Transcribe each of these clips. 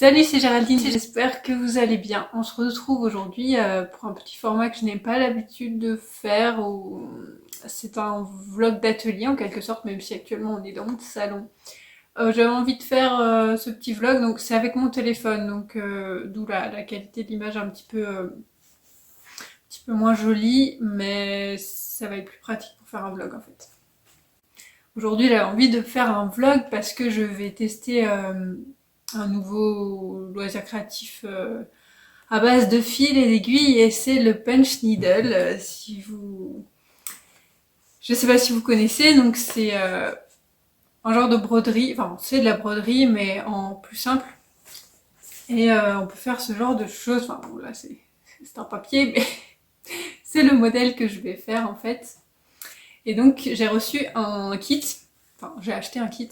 Salut, c'est Géraldine, j'espère que vous allez bien. On se retrouve aujourd'hui pour un petit format que je n'ai pas l'habitude de faire. C'est un vlog d'atelier en quelque sorte, même si actuellement on est dans mon salon. J'avais envie de faire ce petit vlog, donc c'est avec mon téléphone, donc d'où la qualité de l'image un petit peu moins jolie, mais ça va être plus pratique pour faire un vlog en fait. Aujourd'hui, j'avais envie de faire un vlog parce que je vais tester un nouveau loisir créatif à base de fils et d'aiguilles et c'est le punch needle. Si vous, je sais pas si vous connaissez, donc c'est un genre de broderie. Enfin, c'est de la broderie mais en plus simple. Et on peut faire ce genre de choses. Enfin, bon, là c'est un papier, mais c'est le modèle que je vais faire en fait. Et donc j'ai reçu un kit. Enfin, j'ai acheté un kit.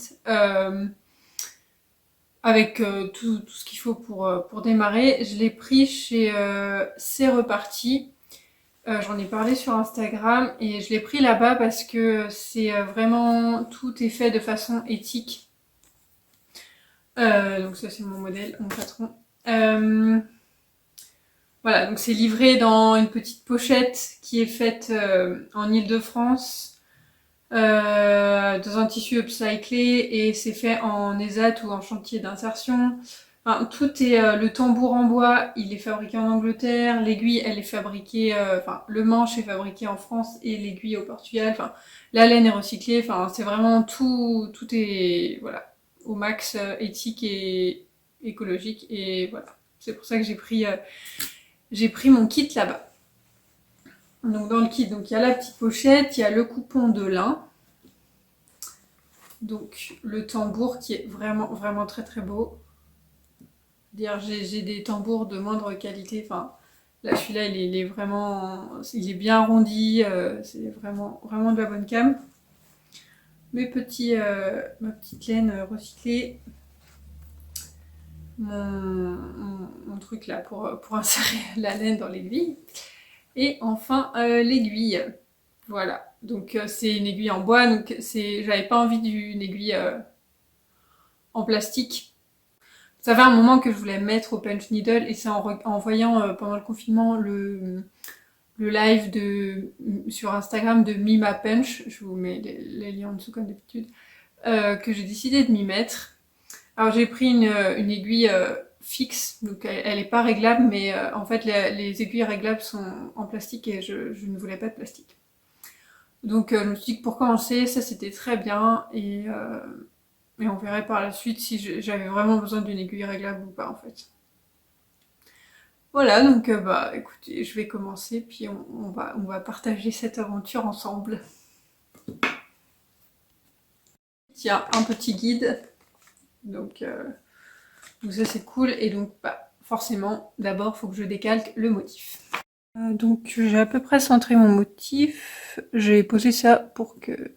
Avec tout ce qu'il faut pour démarrer. Je l'ai pris chez C'est Reparti. J'en ai parlé sur Instagram et je l'ai pris là-bas parce que c'est vraiment, tout est fait de façon éthique. Donc ça c'est mon modèle, mon patron. Voilà, donc c'est livré dans une petite pochette qui est faite en Île-de-France, dans un tissu upcyclé et c'est fait en ESAT ou en chantier d'insertion. Enfin, tout est le tambour en bois, il est fabriqué en Angleterre, l'aiguille elle est fabriquée, enfin le manche est fabriqué en France et l'aiguille au Portugal. Enfin, la laine est recyclée. Enfin, c'est vraiment tout est voilà au max éthique et écologique et voilà. C'est pour ça que j'ai pris mon kit là-bas. Donc dans le kit, donc il y a la petite pochette, il y a le coupon de lin. Donc le tambour qui est vraiment très très beau. J'ai des tambours de moindre qualité. Enfin, là celui-là il est vraiment, il est bien arrondi. C'est vraiment de la bonne cam. Ma petite laine recyclée. Mon truc là pour insérer la laine dans l'aiguille. Et enfin l'aiguille. Voilà. Donc c'est une aiguille en bois. Donc j'avais pas envie d'une aiguille en plastique. Ça fait un moment que je voulais mettre au punch needle et c'est en voyant pendant le confinement le live sur Instagram de Mima Punch, je vous mets les liens en dessous comme d'habitude, que j'ai décidé de m'y mettre. Alors j'ai pris une aiguille fixe, donc elle est pas réglable, mais en fait les aiguilles réglables sont en plastique et je ne voulais pas de plastique. Donc je me suis dit que pour commencer, ça c'était très bien et on verrait par la suite si j'avais vraiment besoin d'une aiguille réglable ou pas en fait. Voilà, donc bah écoutez, je vais commencer puis on va partager cette aventure ensemble. Il y a un petit guide, donc ça c'est cool et donc bah, forcément d'abord il faut que je décalque le motif. Donc j'ai à peu près centré mon motif, j'ai posé ça pour que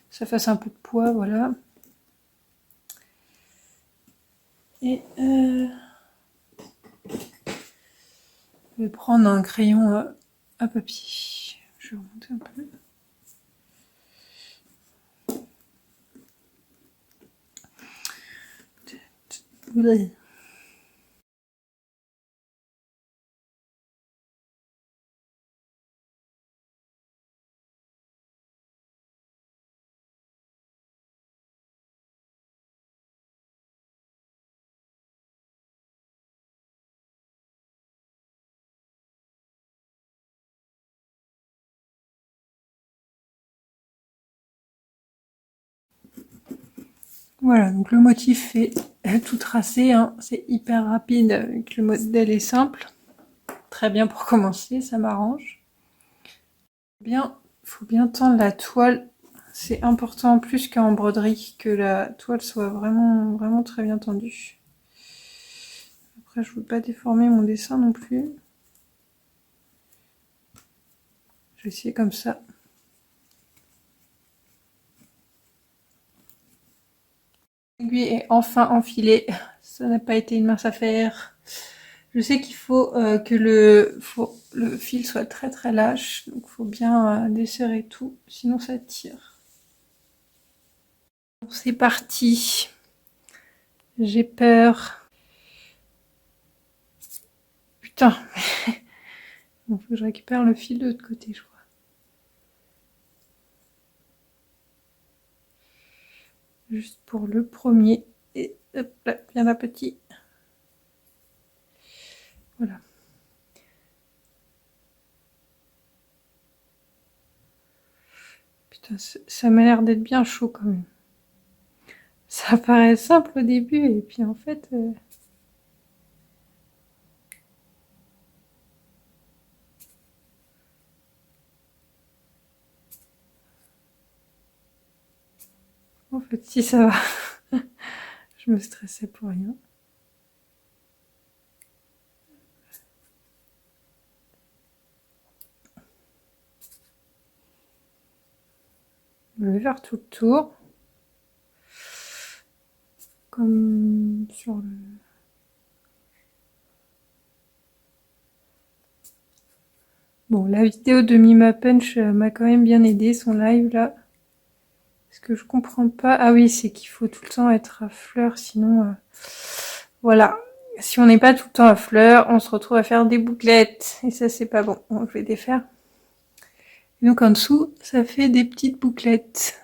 ça fasse un peu de poids, voilà. Et je vais prendre un crayon à papier. Je vais remonter un peu. Voilà, donc le motif est tout tracé, hein. C'est hyper rapide, que le modèle est simple. Très bien pour commencer, ça m'arrange. Bien, faut bien tendre la toile. C'est important plus qu'en broderie que la toile soit vraiment très bien tendue. Après, je ne veux pas déformer mon dessin non plus. Je vais essayer comme ça. L'aiguille est enfin enfilée. Ça n'a pas été une mince affaire. Je sais qu'il faut que le fil soit très lâche, donc il faut bien desserrer tout, sinon ça tire. Bon, c'est parti. J'ai peur. putain. Bon, faut que je récupère le fil de l'autre côté, je crois. Juste pour le premier. Et hop là, bien la petite. Voilà. Putain, ça m'a l'air d'être bien chaud quand même. Ça paraît simple au début et puis en fait... En fait, si ça va. Je me stressais pour rien. Je vais faire tout le tour. Comme sur le... Bon, la vidéo de Mima Punch m'a quand même bien aidé, son live là. Ce que je comprends pas... Ah oui, c'est qu'il faut tout le temps être à fleur, sinon... Voilà. Si on n'est pas tout le temps à fleur, on se retrouve à faire des bouclettes. Et ça, c'est pas bon. Bon, je vais défaire. Et donc en dessous, ça fait des petites bouclettes.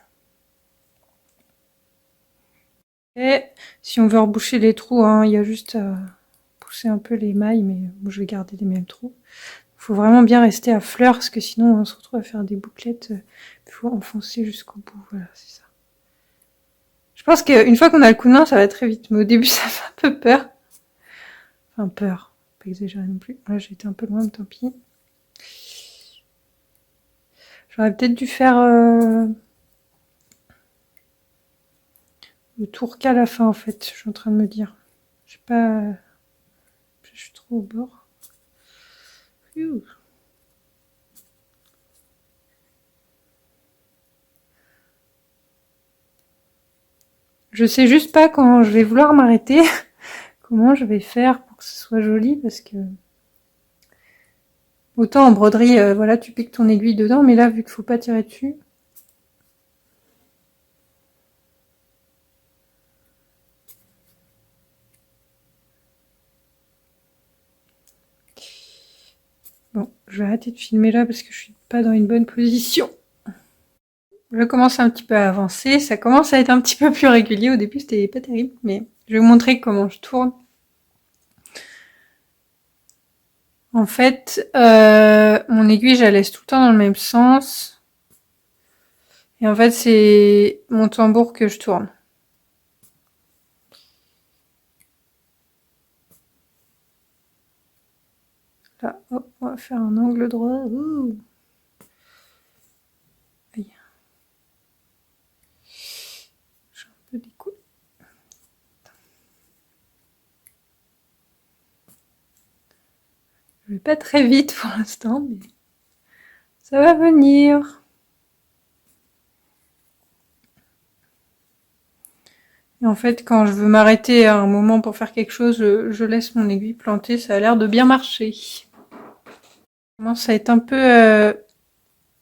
Et si on veut reboucher les trous, hein, il y a juste à pousser un peu les mailles, mais bon, je vais garder les mêmes trous. Il faut vraiment bien rester à fleur, parce que sinon on se retrouve à faire des bouclettes. Il faut enfoncer jusqu'au bout, voilà, c'est ça. Je pense qu'une fois qu'on a le coup de main, ça va très vite, mais au début ça fait un peu peur. Enfin peur, pas exagérer non plus. Là j'ai été un peu loin, mais tant pis. J'aurais peut-être dû faire le tour qu'à la fin en fait, je suis en train de me dire. Je sais pas... Je suis trop au bord. Ouh. Je sais juste pas quand je vais vouloir m'arrêter, comment je vais faire pour que ce soit joli, parce que... Autant en broderie, voilà, tu piques ton aiguille dedans, mais là, vu qu'il faut pas tirer dessus... Bon, je vais arrêter de filmer là, parce que je suis pas dans une bonne position. Je commence un petit peu à avancer, ça commence à être un petit peu plus régulier. Au début, c'était pas terrible, mais je vais vous montrer comment je tourne. En fait, mon aiguille, je la laisse tout le temps dans le même sens. Et en fait, c'est mon tambour que je tourne. Là, hop, on va faire un angle droit. Ouh. Aïe. J'ai un peu des coups. Je vais pas très vite pour l'instant, mais ça va venir. Et en fait, quand je veux m'arrêter à un moment pour faire quelque chose, je laisse mon aiguille plantée. Ça a l'air de bien marcher. Ça commence à être un peu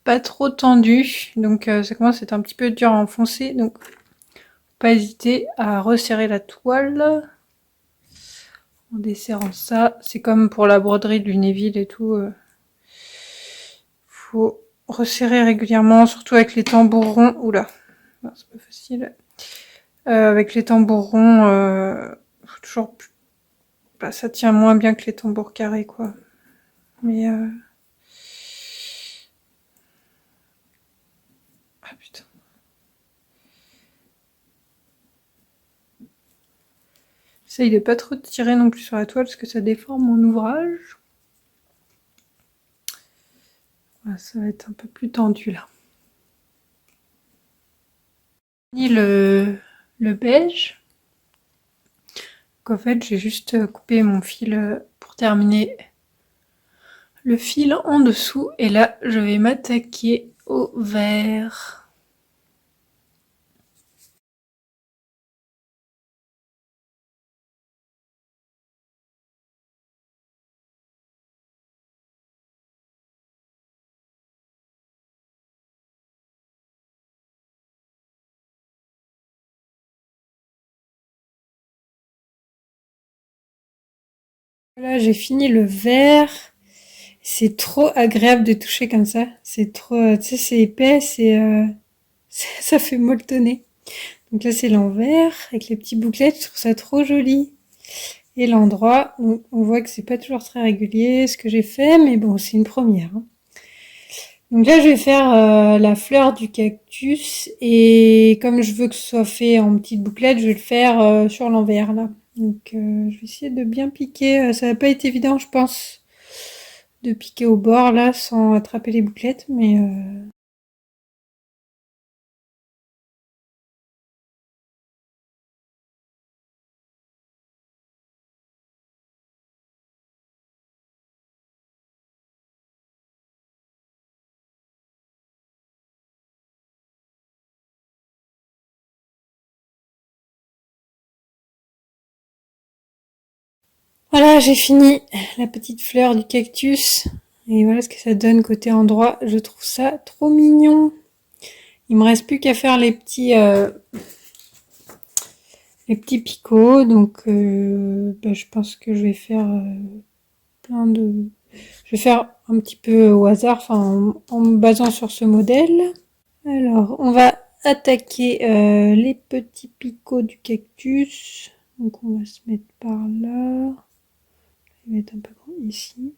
pas trop tendu, donc ça commence à être un petit peu dur à enfoncer. Donc, pas hésiter à resserrer la toile en desserrant ça. C'est comme pour la broderie de Lunéville et tout. Faut resserrer régulièrement, surtout avec les tambours ronds. Oula, c'est pas facile. Avec les tambours ronds, faut toujours... Bah, ça tient moins bien que les tambours carrés, quoi. Mais... Ah putain. J'essaye de pas trop tirer non plus sur la toile parce que ça déforme mon ouvrage. Voilà, ça va être un peu plus tendu là. Ni le beige. Donc, en fait, j'ai juste coupé mon fil pour terminer le fil en dessous. Et là, je vais m'attaquer au vert. Voilà, j'ai fini le verre. C'est trop agréable de toucher comme ça. C'est trop, tu sais, c'est épais, ça fait molletonner. Donc là, c'est l'envers avec les petits bouclettes. Je trouve ça trop joli. Et l'endroit, on voit que c'est pas toujours très régulier ce que j'ai fait, mais bon, c'est une première. Hein. Donc là, je vais faire la fleur du cactus et comme je veux que ce soit fait en petites bouclettes, je vais le faire sur l'envers là. Donc je vais essayer de bien piquer. Ça va pas être évident, je pense, de piquer au bord là sans attraper les bouclettes, mais voilà, j'ai fini la petite fleur du cactus. Et voilà ce que ça donne côté endroit. Je trouve ça trop mignon. Il me reste plus qu'à faire les petits picots. Donc je pense que je vais faire plein de... Je vais faire un petit peu au hasard, enfin en me basant sur ce modèle. Alors, on va attaquer les petits picots du cactus. Donc on va se mettre par là. Je vais mettre un peu grand ici.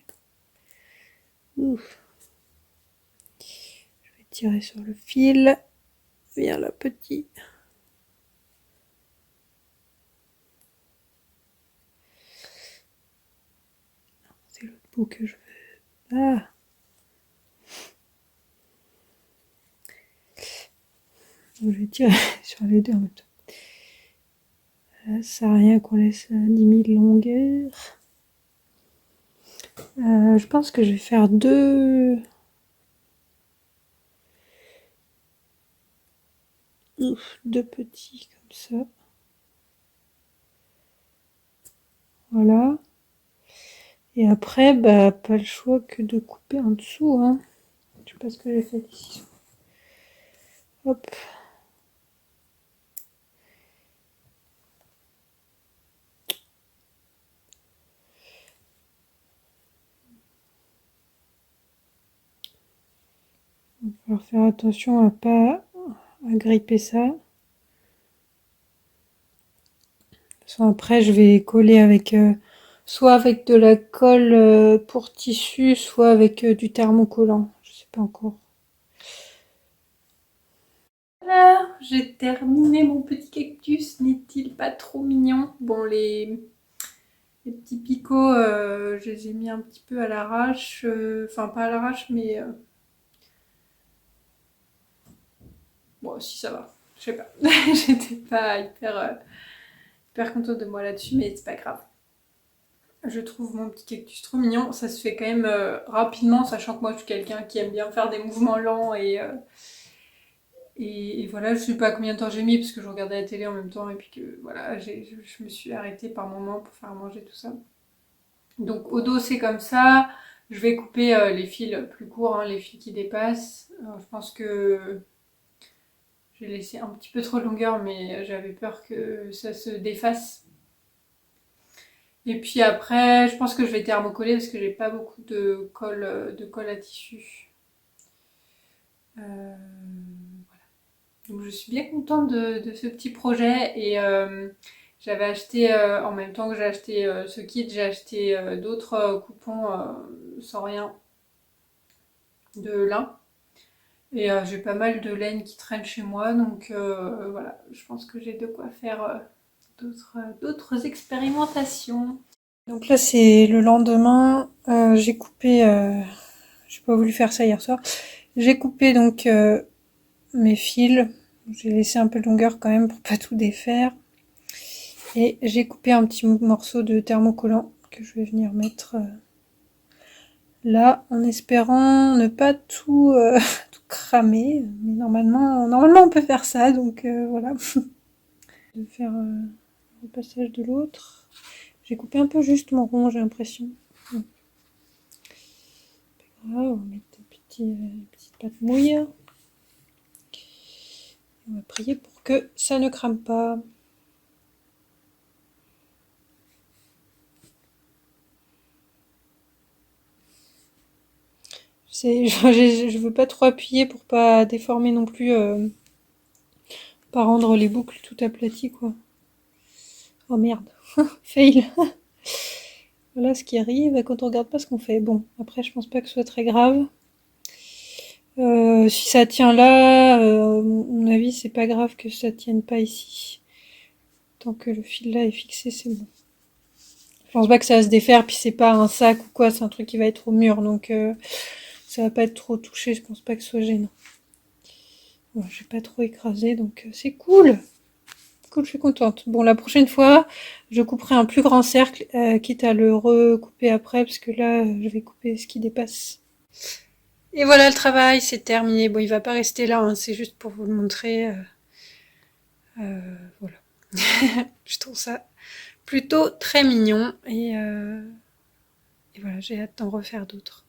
Ouf. Je vais tirer sur le fil. Viens là, petit. C'est l'autre bout que je veux. Ah. Donc, je vais tirer sur les deux en même temps. Là, ça sert à rien qu'on laisse 10 000 longueurs. Je pense que je vais faire deux petits comme ça. Voilà. Et après, pas le choix que de couper en dessous. Hein. Je sais pas ce que j'ai fait ici. Hop. Il va falloir faire attention à pas gripper ça. Après, je vais coller avec soit avec de la colle pour tissu, soit avec du thermocollant. Je sais pas encore. Voilà, j'ai terminé mon petit cactus. N'est-il pas trop mignon? Bon, les petits picots, je les ai mis un petit peu à l'arrache. Enfin, pas à l'arrache, mais bon, si ça va. Je sais pas. J'étais pas hyper contente de moi là-dessus, mais c'est pas grave. Je trouve mon petit cactus trop mignon. Ça se fait quand même rapidement, sachant que moi je suis quelqu'un qui aime bien faire des mouvements lents et voilà, je sais pas combien de temps j'ai mis parce que je regardais la télé en même temps et puis que voilà, je me suis arrêtée par moment pour faire manger tout ça. Donc au dos c'est comme ça. Je vais couper les fils plus courts, hein, les fils qui dépassent. Alors, je pense que j'ai laissé un petit peu trop de longueur, mais j'avais peur que ça se défasse. Et puis après, je pense que je vais thermocoller parce que j'ai pas beaucoup de colle à tissu. Euh, donc je suis bien contente de ce petit projet et j'avais acheté, en même temps que j'ai acheté ce kit, j'ai acheté d'autres coupons sans rien de lin. Et j'ai pas mal de laine qui traîne chez moi, donc voilà, je pense que j'ai de quoi faire d'autres expérimentations. Donc là c'est le lendemain, j'ai coupé, j'ai pas voulu faire ça hier soir, j'ai coupé donc mes fils, j'ai laissé un peu de longueur quand même pour pas tout défaire, et j'ai coupé un petit morceau de thermocollant que je vais venir mettre là en espérant ne pas tout, tout cramer, mais normalement on peut faire ça, donc voilà. De faire le passage de l'autre. J'ai coupé un peu juste mon rond, j'ai l'impression. Voilà, on va mettre des petites pattes mouillées. On va prier pour que ça ne crame pas. Je veux pas trop appuyer pour pas déformer non plus, pas rendre les boucles tout aplaties quoi. Oh merde, fail. Voilà ce qui arrive quand on regarde pas ce qu'on fait. Bon, après je pense pas que ce soit très grave. Si ça tient là, à mon avis c'est pas grave que ça tienne pas ici. Tant que le fil là est fixé, c'est bon. Je pense pas que ça va se défaire, puis c'est pas un sac ou quoi, c'est un truc qui va être au mur, donc ça va pas être trop touché, je pense pas que ce soit gênant. Bon, j'ai pas trop écrasé, donc c'est cool. Cool, je suis contente. Bon, la prochaine fois, je couperai un plus grand cercle, quitte à le recouper après, parce que là, je vais couper ce qui dépasse. Et voilà, le travail, c'est terminé. Bon, il va pas rester là, hein, c'est juste pour vous le montrer. Voilà. Je trouve ça plutôt très mignon, et voilà, j'ai hâte d'en refaire d'autres.